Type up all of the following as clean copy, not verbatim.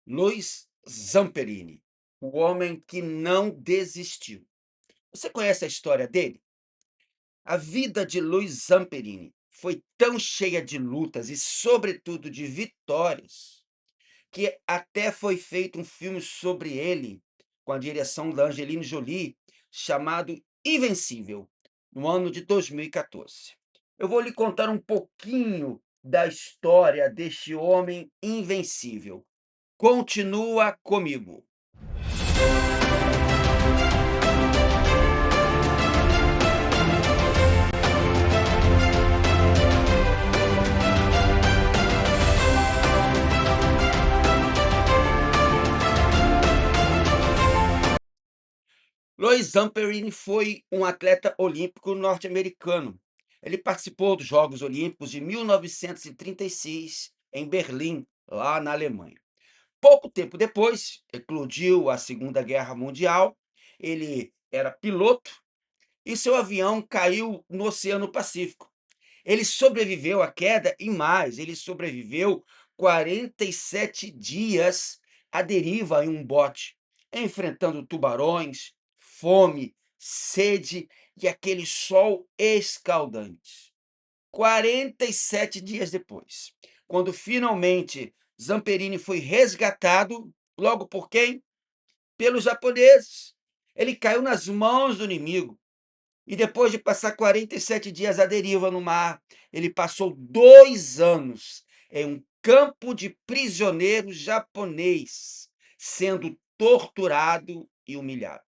Luiz Zamperini, o homem que não desistiu. Você conhece a história dele? A vida de Luiz Zamperini foi tão cheia de lutas e, sobretudo, de vitórias, que até foi feito um filme sobre ele, com a direção da Angelina Jolie, chamado Invencível, no ano de 2014. Eu vou lhe contar um pouquinho da história deste homem invencível. Continua comigo. Lois Zamperini foi um atleta olímpico norte-americano. Ele participou dos Jogos Olímpicos de 1936 em Berlim, lá na Alemanha. Pouco tempo depois, eclodiu a Segunda Guerra Mundial. Ele era piloto e seu avião caiu no Oceano Pacífico. Ele sobreviveu à queda e mais, ele sobreviveu 47 dias à deriva em um bote, enfrentando tubarões, fome, sede e aquele sol escaldante. 47 dias depois, quando finalmente Zamperini foi resgatado, logo por quem? Pelos japoneses. Ele caiu nas mãos do inimigo. E depois de passar 47 dias à deriva no mar, ele passou 2 anos em um campo de prisioneiro japonês, sendo torturado e humilhado.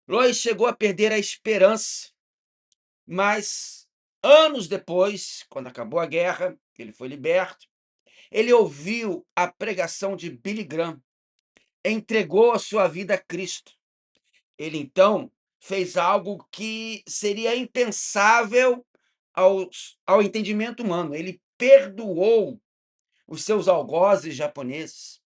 Lois chegou a perder a esperança, mas anos depois, quando acabou a guerra, ele foi liberto, ele ouviu a pregação de Billy Graham, entregou a sua vida a Cristo. Ele então fez algo que seria impensável ao entendimento humano. Ele perdoou os seus algozes japoneses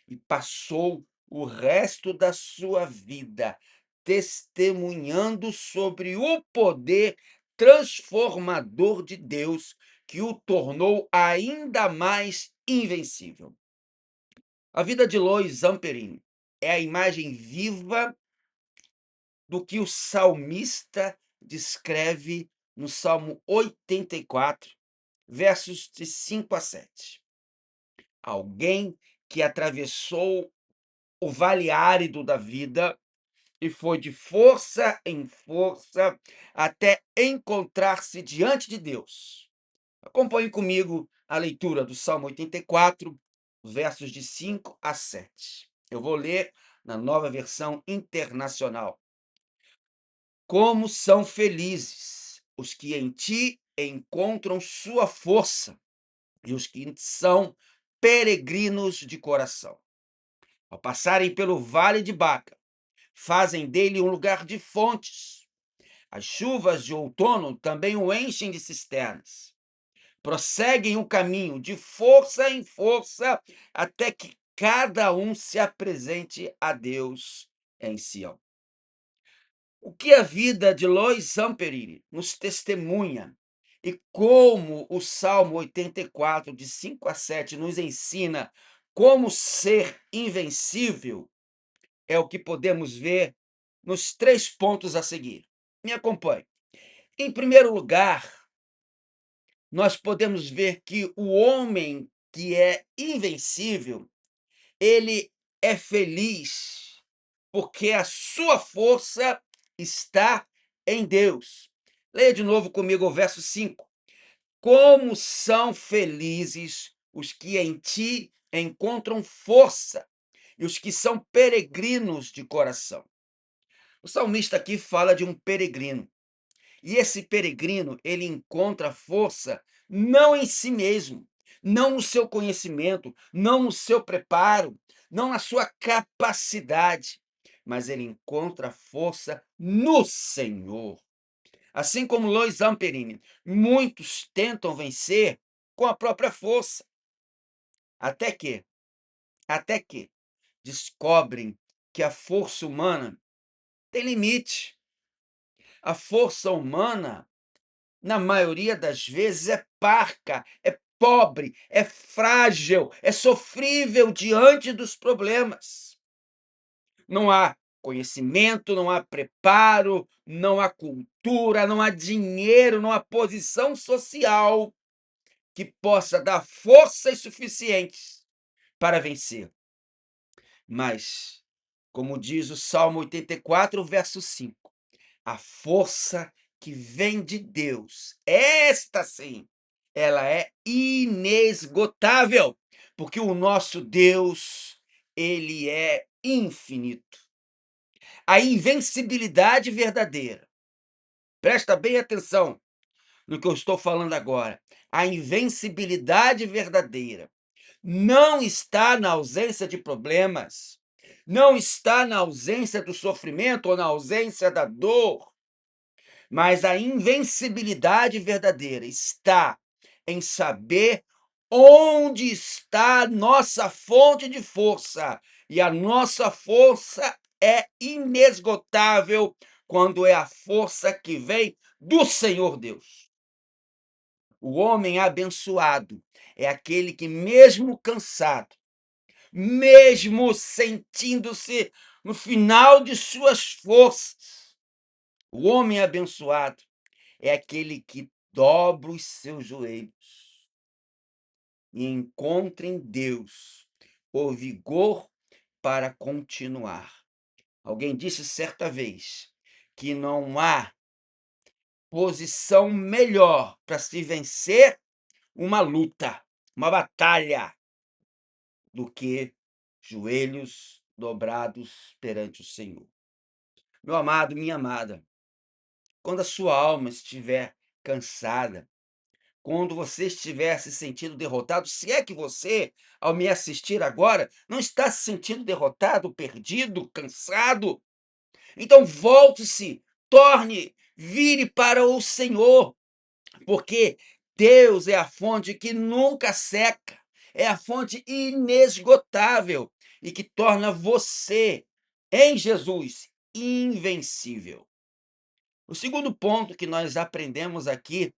e passou o resto da sua vida testemunhando sobre o poder transformador de Deus que o tornou ainda mais invencível. A vida de Lois Zamperin é a imagem viva do que o salmista descreve no Salmo 84, versos de 5 a 7. Alguém que atravessou o vale árido da vida e foi de força em força até encontrar-se diante de Deus. Acompanhe comigo a leitura do Salmo 84, versos de 5 a 7. Eu vou ler na nova versão internacional. Como são felizes os que em ti encontram sua força e os que são peregrinos de coração. Ao passarem pelo vale de Baca, fazem dele um lugar de fontes. As chuvas de outono também o enchem de cisternas. Prosseguem o caminho de força em força até que cada um se apresente a Deus em Sião. O que a vida de Lois Zamperini nos testemunha e como o Salmo 84, de 5 a 7, nos ensina como ser invencível, é o que podemos ver nos 3 pontos a seguir. Me acompanhe. Em primeiro lugar, nós podemos ver que o homem que é invencível, ele é feliz, porque a sua força está em Deus. Leia de novo comigo o verso 5. Como são felizes os que em ti encontram força e os que são peregrinos de coração. O salmista aqui fala de um peregrino. E esse peregrino, ele encontra força não em si mesmo, não no seu conhecimento, não no seu preparo, não na sua capacidade, mas ele encontra força no Senhor. Assim como Lois Zamperini, muitos tentam vencer com a própria força, até que, até que descobrem que a força humana tem limite. A força humana, na maioria das vezes, é parca, é pobre, é frágil, é sofrível diante dos problemas. Não há conhecimento, não há preparo, não há cultura, não há dinheiro, não há posição social que possa dar forças suficientes para vencer. Mas, como diz o Salmo 84, verso 5, a força que vem de Deus, esta sim, ela é inesgotável, porque o nosso Deus, ele é infinito. A invencibilidade verdadeira, presta bem atenção no que eu estou falando agora, a invencibilidade verdadeira não está na ausência de problemas, não está na ausência do sofrimento ou na ausência da dor, mas a invencibilidade verdadeira está em saber onde está a nossa fonte de força. E a nossa força é inesgotável quando é a força que vem do Senhor Deus. O homem abençoado é aquele que, mesmo cansado, mesmo sentindo-se no final de suas forças, o homem abençoado é aquele que dobra os seus joelhos e encontra em Deus o vigor para continuar. Alguém disse certa vez que não há posição melhor para se vencer uma luta, uma batalha, do que joelhos dobrados perante o Senhor. Meu amado, minha amada, quando a sua alma estiver cansada, quando você estiver se sentindo derrotado, se é que você, ao me assistir agora, não está se sentindo derrotado, perdido, cansado, então volte-se, torne, vire para o Senhor, porque Deus é a fonte que nunca seca, é a fonte inesgotável e que torna você, em Jesus, invencível. O segundo ponto que nós aprendemos aqui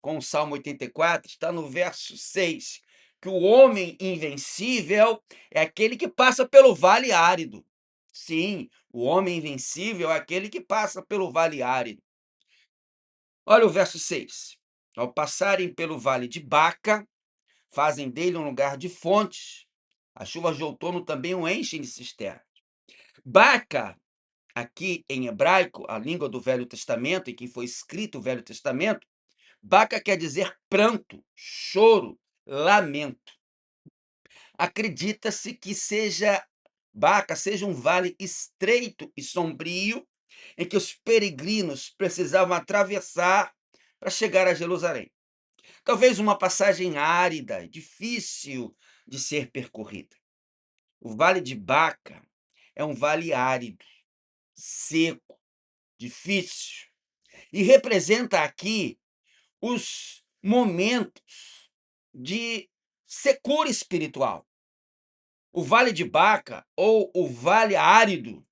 com o Salmo 84 está no verso 6, que o homem invencível é aquele que passa pelo vale árido. Sim, o homem invencível é aquele que passa pelo vale árido. Olha o verso 6. Ao passarem pelo vale de Baca, fazem dele um lugar de fontes. As chuvas de outono também o enchem de cisterna. Baca, aqui em hebraico, a língua do Velho Testamento, em que foi escrito o Velho Testamento, Baca quer dizer pranto, choro, lamento. Acredita-se que Baca seja um vale estreito e sombrio, em que os peregrinos precisavam atravessar para chegar a Jerusalém. Talvez uma passagem árida, difícil de ser percorrida. O Vale de Baca é um vale árido, seco, difícil, e representa aqui os momentos de secura espiritual. O Vale de Baca, ou o Vale Árido,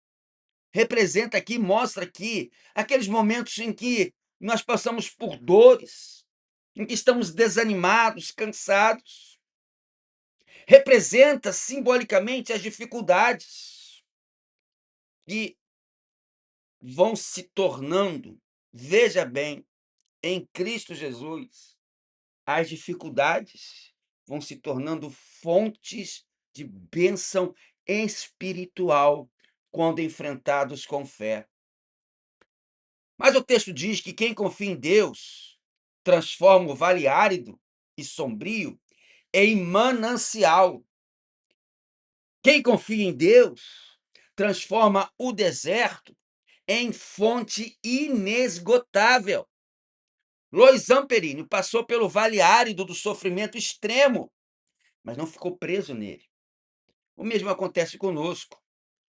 representa aqui, mostra aqui, aqueles momentos em que nós passamos por dores, em que estamos desanimados, cansados. Representa simbolicamente as dificuldades que vão se tornando, veja bem, em Cristo Jesus, as dificuldades vão se tornando fontes de bênção espiritual quando enfrentados com fé. Mas o texto diz que quem confia em Deus transforma o vale árido e sombrio em manancial. Quem confia em Deus transforma o deserto em fonte inesgotável. Lois Zamperini passou pelo vale árido do sofrimento extremo, mas não ficou preso nele. O mesmo acontece conosco.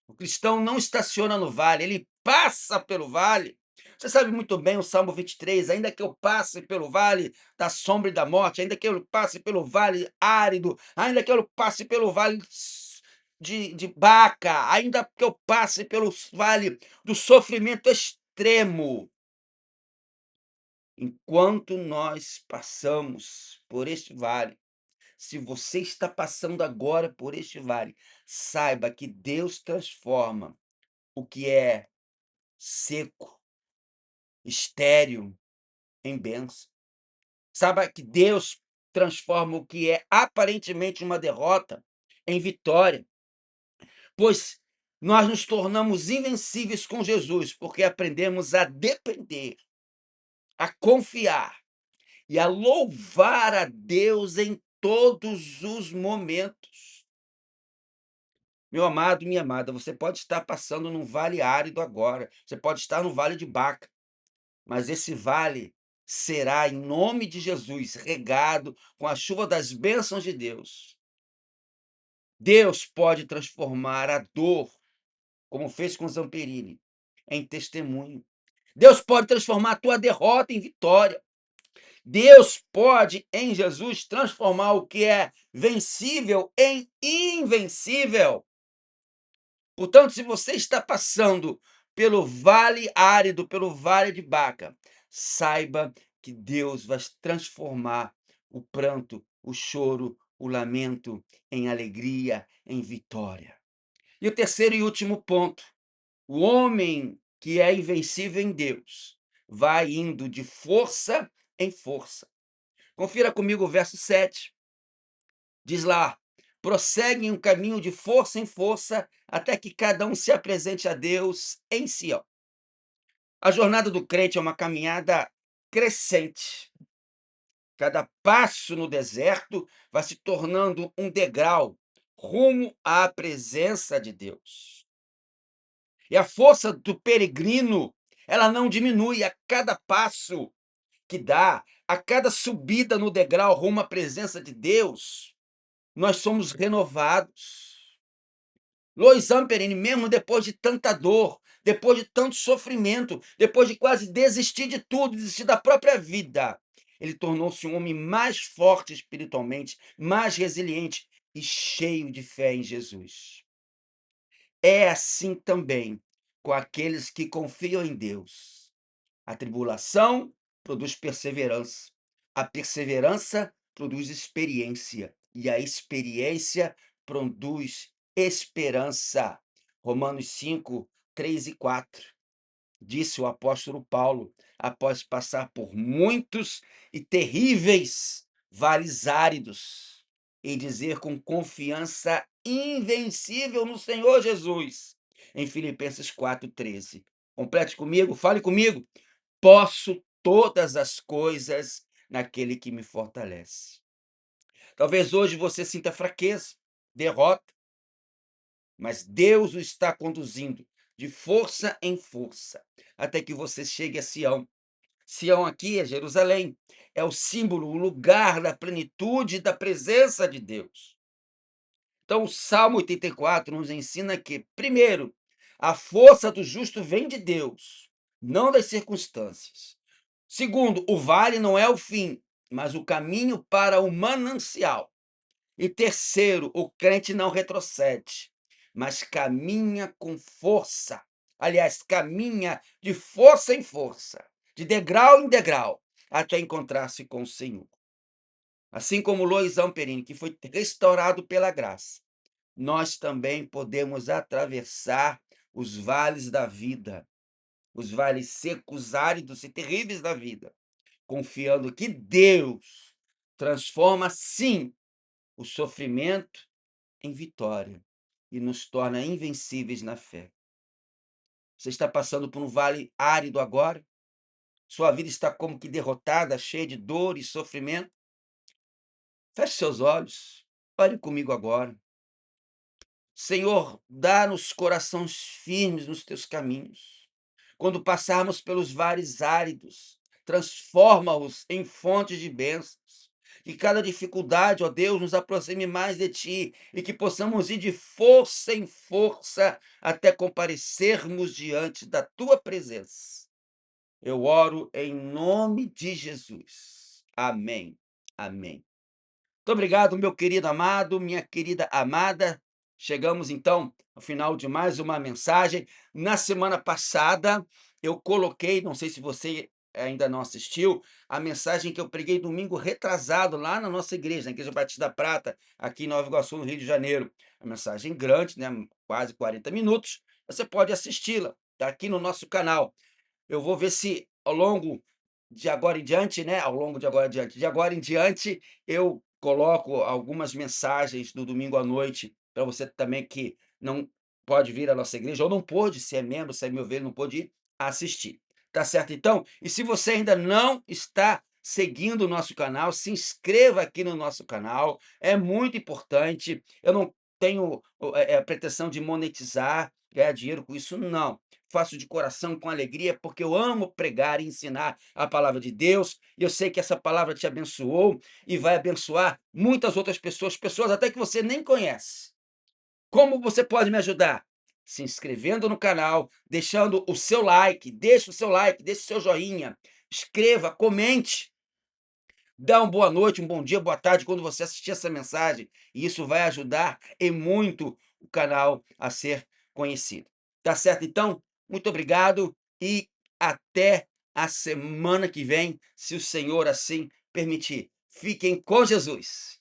O cristão não estaciona no vale, ele passa pelo vale. Você sabe muito bem o Salmo 23, ainda que eu passe pelo vale da sombra e da morte, ainda que eu passe pelo vale árido, ainda que eu passe pelo vale de Baca, ainda que eu passe pelo vale do sofrimento extremo. Enquanto nós passamos por este vale, se você está passando agora por este vale, saiba que Deus transforma o que é seco, estéril, em bênção. Saiba que Deus transforma o que é aparentemente uma derrota em vitória, pois nós nos tornamos invencíveis com Jesus, porque aprendemos a depender, a confiar e a louvar a Deus em todos os momentos. Meu amado, minha amada, você pode estar passando num vale árido agora, você pode estar no vale de Baca, mas esse vale será, em nome de Jesus, regado com a chuva das bênçãos de Deus. Deus pode transformar a dor, como fez com Zamperini, em testemunho. Deus pode transformar a tua derrota em vitória. Deus pode, em Jesus, transformar o que é vencível em invencível. Portanto, se você está passando pelo vale árido, pelo vale de Baca, saiba que Deus vai transformar o pranto, o choro, o lamento em alegria, em vitória. E o terceiro e último ponto: o homem que é invencível em Deus vai indo de força em força. Confira comigo o verso 7. Diz lá: prosseguem um caminho de força em força, até que cada um se apresente a Deus em Sião. A jornada do crente é uma caminhada crescente. Cada passo no deserto vai se tornando um degrau rumo à presença de Deus. E a força do peregrino, ela não diminui a cada passo que dá, a cada subida no degrau rumo à presença de Deus. Nós somos renovados. Lois Amperini, mesmo depois de tanta dor, depois de tanto sofrimento, depois de quase desistir de tudo, desistir da própria vida, ele tornou-se um homem mais forte espiritualmente, mais resiliente e cheio de fé em Jesus. É assim também com aqueles que confiam em Deus. A tribulação produz perseverança. A perseverança produz experiência. E a experiência produz esperança. Romanos 5, 3 e 4. Disse o apóstolo Paulo, após passar por muitos e terríveis vales áridos, e dizer com confiança invencível no Senhor Jesus, em Filipenses 4:13. Complete comigo, fale comigo. Posso todas as coisas naquele que me fortalece. Talvez hoje você sinta fraqueza, derrota, mas Deus o está conduzindo de força em força, até que você chegue a Sião. Sião aqui é Jerusalém, é o símbolo, o lugar da plenitude da presença de Deus. Então, o Salmo 84 nos ensina que, primeiro, a força do justo vem de Deus, não das circunstâncias. Segundo, o vale não é o fim, mas o caminho para o manancial. E terceiro, o crente não retrocede, mas caminha com força. Aliás, caminha de força em força, de degrau em degrau, até encontrar-se com o Senhor. Assim como Lois Amperini, que foi restaurado pela graça, nós também podemos atravessar os vales da vida, os vales secos, áridos e terríveis da vida, confiando que Deus transforma, sim, o sofrimento em vitória e nos torna invencíveis na fé. Você está passando por um vale árido agora? Sua vida está como que derrotada, cheia de dor e sofrimento? Feche seus olhos, ore comigo agora. Senhor, dá-nos corações firmes nos teus caminhos. Quando passarmos pelos vales áridos, transforma-os em fontes de bênçãos. Que cada dificuldade, ó Deus, nos aproxime mais de ti e que possamos ir de força em força até comparecermos diante da tua presença. Eu oro em nome de Jesus. Amém. Amém. Muito obrigado, meu querido amado, minha querida amada. Chegamos então ao final de mais uma mensagem. Na semana passada, eu coloquei, não sei se você ainda não assistiu, a mensagem que eu preguei domingo retrasado lá na nossa igreja, na Igreja Batista da Prata, aqui em Nova Iguaçu, no Rio de Janeiro. Uma mensagem grande, né, quase 40 minutos, você pode assisti-la, tá aqui no nosso canal. Eu vou ver se ao longo de agora em diante, né, ao longo de agora em diante, eu coloco algumas mensagens do domingo à noite, para você também que não pode vir à nossa igreja, ou não pôde, se é membro, se é meu ovelha, não pôde ir, assistir. Tá certo então? E se você ainda não está seguindo o nosso canal, se inscreva aqui no nosso canal, é muito importante. Eu não tenho a pretensão de monetizar, ganhar dinheiro com isso, não. Faço de coração, com alegria, porque eu amo pregar e ensinar a palavra de Deus, e eu sei que essa palavra te abençoou e vai abençoar muitas outras pessoas, pessoas até que você nem conhece. Como você pode me ajudar? Se inscrevendo no canal, deixando o seu like, deixe o seu like, deixe o seu joinha, escreva, comente, dá uma boa noite, um bom dia, boa tarde quando você assistir essa mensagem, e isso vai ajudar e muito o canal a ser conhecido. Tá certo então? Muito obrigado e até a semana que vem, se o Senhor assim permitir. Fiquem com Jesus.